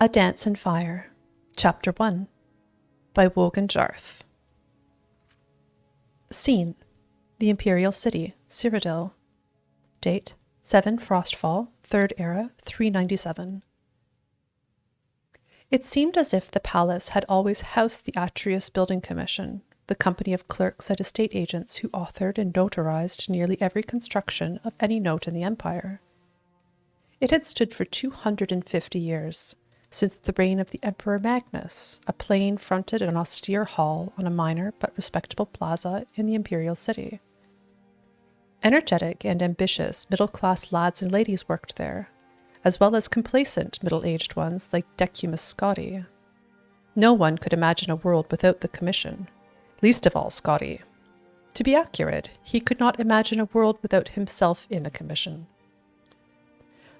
A Dance in Fire, Chapter 1, by Waughin Jarth. Scene: the Imperial City, Cyrodiil. Date: 7 Frostfall, 3rd Era, 397. It seemed as if the palace had always housed the Atreus Building Commission, the company of clerks and estate agents who authored and notarized nearly every construction of any note in the Empire. It had stood for 250 years, since the reign of the Emperor Magnus, a plain-fronted and austere hall on a minor but respectable plaza in the Imperial City. Energetic and ambitious middle-class lads and ladies worked there, as well as complacent middle-aged ones like Decumus Scotti. No one could imagine a world without the commission, least of all Scotti. To be accurate, he could not imagine a world without himself in the commission.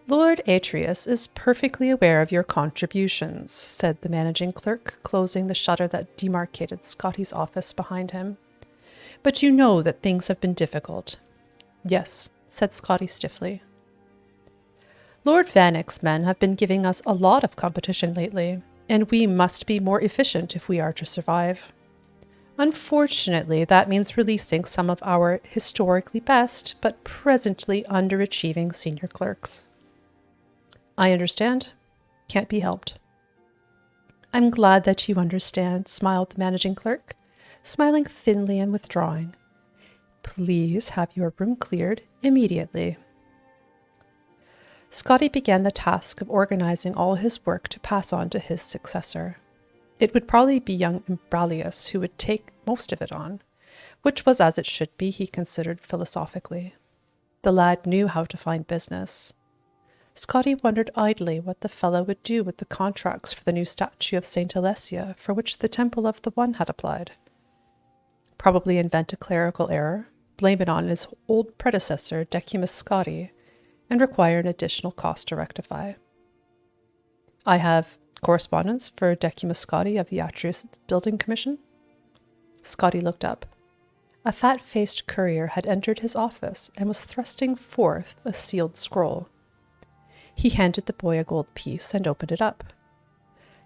Lord Atreus is perfectly aware of your contributions, said the managing clerk, closing the shutter that demarcated Scotti's office behind him. But you know that things have been difficult. Yes, said Scotti stiffly. Lord Vannick's men have been giving us a lot of competition lately, and we must be more efficient if we are to survive. Unfortunately, that means releasing some of our historically best, but presently underachieving senior clerks. I understand. Can't be helped. I'm glad that you understand, smiled the managing clerk, smiling thinly and withdrawing. Please have your room cleared immediately. Scotti began the task of organizing all his work to pass on to his successor. It would probably be young Imbralius who would take most of it on, which was as it should be, he considered philosophically. The lad knew how to find business. Scotti wondered idly what the fellow would do with the contracts for the new statue of Saint Alessia for which the Temple of the One had applied. Probably invent a clerical error, blame it on his old predecessor, Decumus Scotti, and require an additional cost to rectify. I have correspondence for Decumus Scotti of the Atreus Building Commission? Scotti looked up. A fat-faced courier had entered his office and was thrusting forth a sealed scroll. He handed the boy a gold piece and opened it up.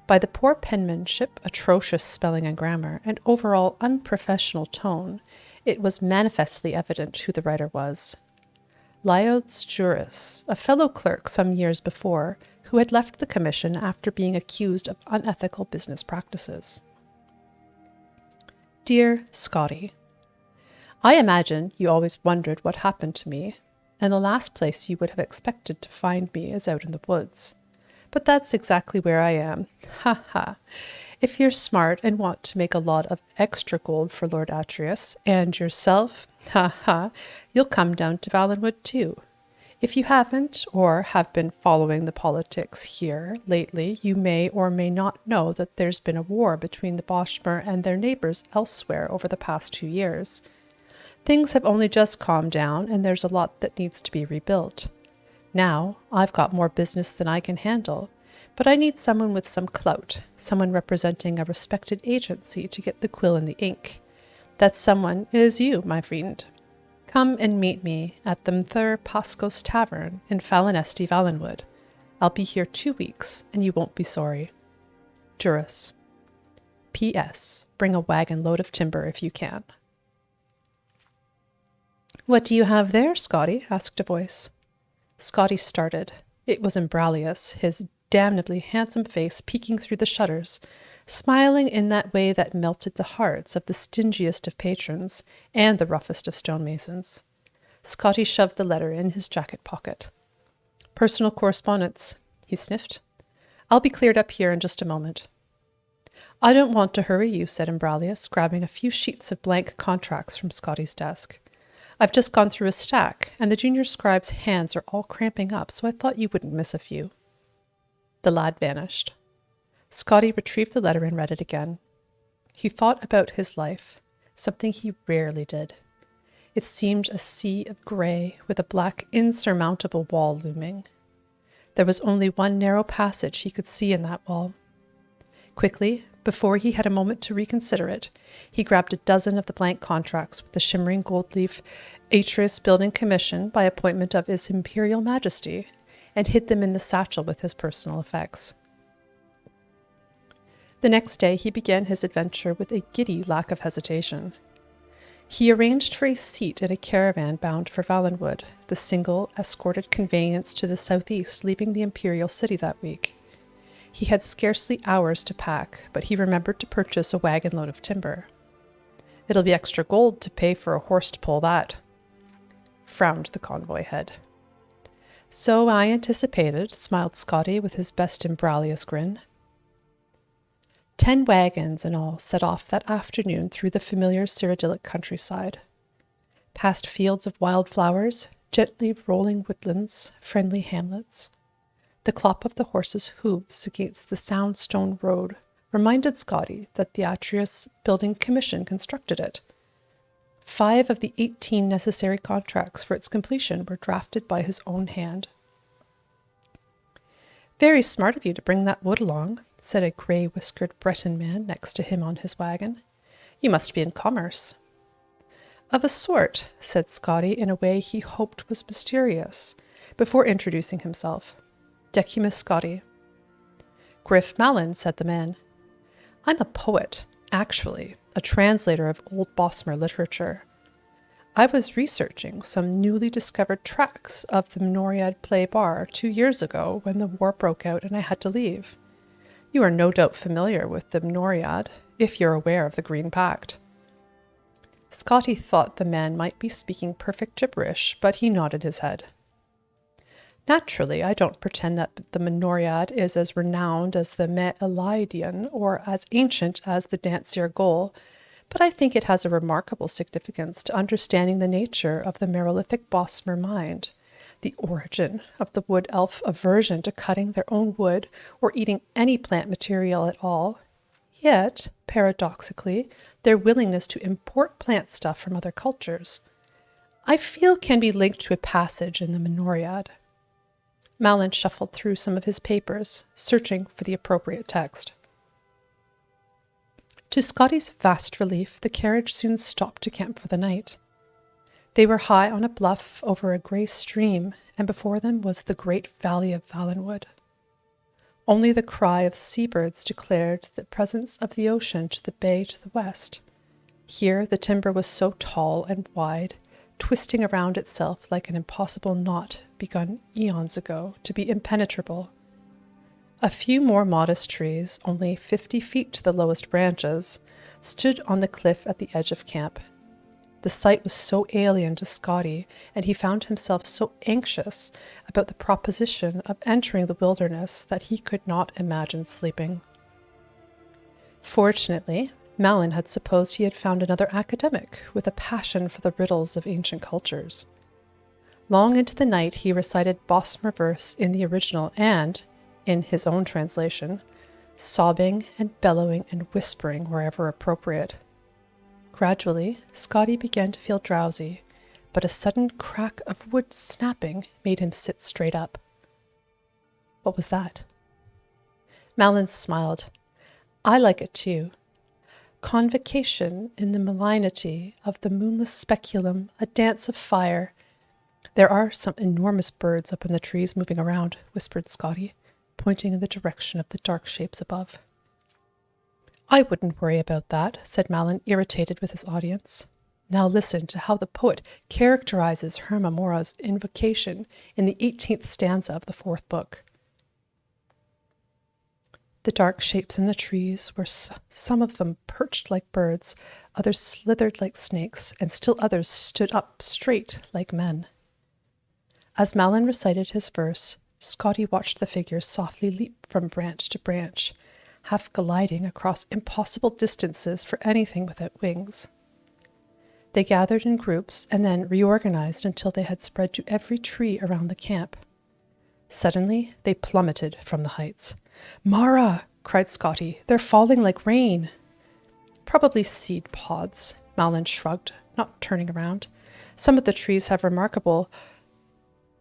By the poor penmanship, atrocious spelling and grammar, and overall unprofessional tone, it was manifestly evident who the writer was. Aloud's Juris, a fellow clerk some years before, who had left the commission after being accused of unethical business practices. Dear Scotti, I imagine you always wondered what happened to me, and the last place you would have expected to find me is out in the woods. But that's exactly where I am. Ha ha. If you're smart and want to make a lot of extra gold for Lord Atreus and yourself, ha ha, you'll come down to Valenwood too. If you haven't or have been following the politics here lately, you may or may not know that there's been a war between the Boschmer and their neighbors elsewhere over the past 2 years. Things have only just calmed down, and there's a lot that needs to be rebuilt. Now, I've got more business than I can handle, but I need someone with some clout, someone representing a respected agency to get the quill in the ink. That someone is you, my friend. Come and meet me at the Mthur Pascos Tavern in Falinesti, Valenwood. I'll be here 2 weeks, and you won't be sorry. Juris. P.S. Bring a wagon load of timber if you can. What do you have there, Scotti? Asked a voice. Scotti started. It was Imbralius, his damnably handsome face peeking through the shutters, smiling in that way that melted the hearts of the stingiest of patrons and the roughest of stonemasons. Scotti shoved the letter in his jacket pocket. Personal correspondence, he sniffed. I'll be cleared up here in just a moment. I don't want to hurry you, said Imbralius, grabbing a few sheets of blank contracts from Scotti's desk. I've just gone through a stack, and the junior scribe's hands are all cramping up, so I thought you wouldn't miss a few. The lad vanished. Scotti retrieved the letter and read it again. He thought about his life, something he rarely did. It seemed a sea of grey with a black, insurmountable wall looming. There was only one narrow passage he could see in that wall. Quickly, before he had a moment to reconsider it, he grabbed a dozen of the blank contracts with the shimmering gold leaf Atreus Building Commission by appointment of His Imperial Majesty, and hid them in the satchel with his personal effects. The next day he began his adventure with a giddy lack of hesitation. He arranged for a seat in a caravan bound for Valenwood, the single escorted conveyance to the southeast leaving the imperial city that week. He had scarcely hours to pack, but he remembered to purchase a wagon load of timber. "It'll be extra gold to pay for a horse to pull that," frowned the convoy head. "So I anticipated," smiled Scotti with his best Imbralius grin. 10 wagons in all set off that afternoon through the familiar Cyrodiilic countryside. Past fields of wildflowers, gently rolling woodlands, friendly hamlets. The clop of the horses' hooves against the sound stone road reminded Scotti that the Atreus Building Commission constructed it. 5 of the 18 necessary contracts for its completion were drafted by his own hand. "Very smart of you to bring that wood along," said a grey-whiskered Breton man next to him on his wagon. "You must be in commerce." "Of a sort," said Scotti in a way he hoped was mysterious, before introducing himself. "Decumus Scotti." "Griff Malin," said the man. "I'm a poet, actually, a translator of Old Bosmer literature. I was researching some newly discovered tracks of the Menoriad play bar 2 years ago when the war broke out and I had to leave. You are no doubt familiar with the Menoriad, if you're aware of the Green Pact." Scotti thought the man might be speaking perfect gibberish, but he nodded his head. "Naturally, I don't pretend that the Menoriad is as renowned as the Me Elidian or as ancient as the Dancier Gol, but I think it has a remarkable significance to understanding the nature of the Merolithic Bosmer mind, the origin of the wood elf aversion to cutting their own wood or eating any plant material at all, yet, paradoxically, their willingness to import plant stuff from other cultures. I feel can be linked to a passage in the Menoriad." Malin shuffled through some of his papers, searching for the appropriate text. To Scotty's vast relief, the carriage soon stopped to camp for the night. They were high on a bluff over a grey stream, and before them was the great valley of Valenwood. Only the cry of seabirds declared the presence of the ocean to the bay to the west. Here the timber was so tall and wide, twisting around itself like an impossible knot begun eons ago to be impenetrable. A few more modest trees, only 50 feet to the lowest branches, stood on the cliff at the edge of camp. The sight was so alien to Scotti, and he found himself so anxious about the proposition of entering the wilderness that he could not imagine sleeping. Fortunately, Malin had supposed he had found another academic with a passion for the riddles of ancient cultures. Long into the night he recited Bosmer verse in the original and, in his own translation, sobbing and bellowing and whispering wherever appropriate. Gradually, Scotti began to feel drowsy, but a sudden crack of wood snapping made him sit straight up. What was that? Malin smiled. "I like it too. Convocation in the malignity of the moonless speculum, a dance of fire. There are some enormous birds up in the trees moving around," whispered Scotti, pointing in the direction of the dark shapes above. "I wouldn't worry about that," said Malin, irritated with his audience. "Now listen to how the poet characterizes Hermamora's invocation in the 18th stanza of the 4th book. The dark shapes in the trees were some of them perched like birds, others slithered like snakes, and still others stood up straight like men." As Malin recited his verse, Scotti watched the figures softly leap from branch to branch, half gliding across impossible distances for anything without wings. They gathered in groups and then reorganized until they had spread to every tree around the camp. Suddenly, they plummeted from the heights. "Mara!" cried Scotti. "They're falling like rain." "Probably seed pods," Malin shrugged, not turning around. "Some of the trees have remarkable—"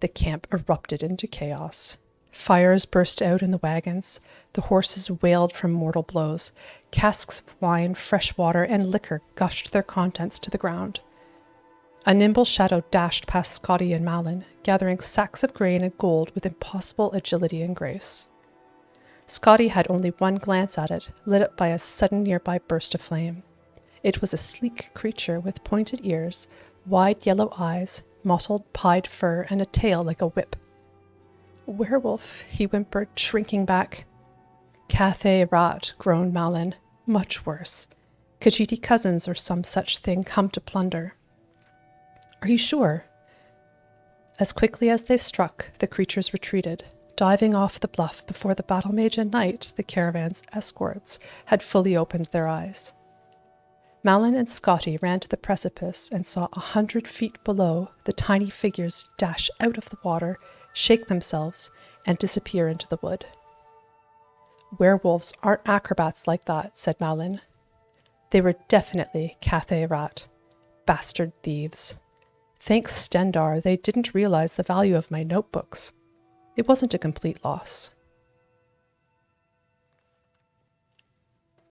The camp erupted into chaos. Fires burst out in the wagons. The horses wailed from mortal blows. Casks of wine, fresh water, and liquor gushed their contents to the ground. A nimble shadow dashed past Scotti and Malin, gathering sacks of grain and gold with impossible agility and grace. Scotti had only one glance at it, lit up by a sudden nearby burst of flame. It was a sleek creature with pointed ears, wide yellow eyes, mottled pied fur, and a tail like a whip. "Werewolf," he whimpered, shrinking back. "Cathay rat," groaned Malin. "Much worse. Khajiiti cousins or some such thing come to plunder." "Are you sure?" As quickly as they struck, the creatures retreated, diving off the bluff before the battle mage and knight, the caravan's escorts, had fully opened their eyes. Malin and Scotti ran to the precipice and saw 100 feet below the tiny figures dash out of the water, shake themselves, and disappear into the wood. "Werewolves aren't acrobats like that," said Malin. They were definitely Cathay rat. Bastard thieves. Thanks Stendar, they didn't realize the value of my notebooks. It wasn't a complete loss.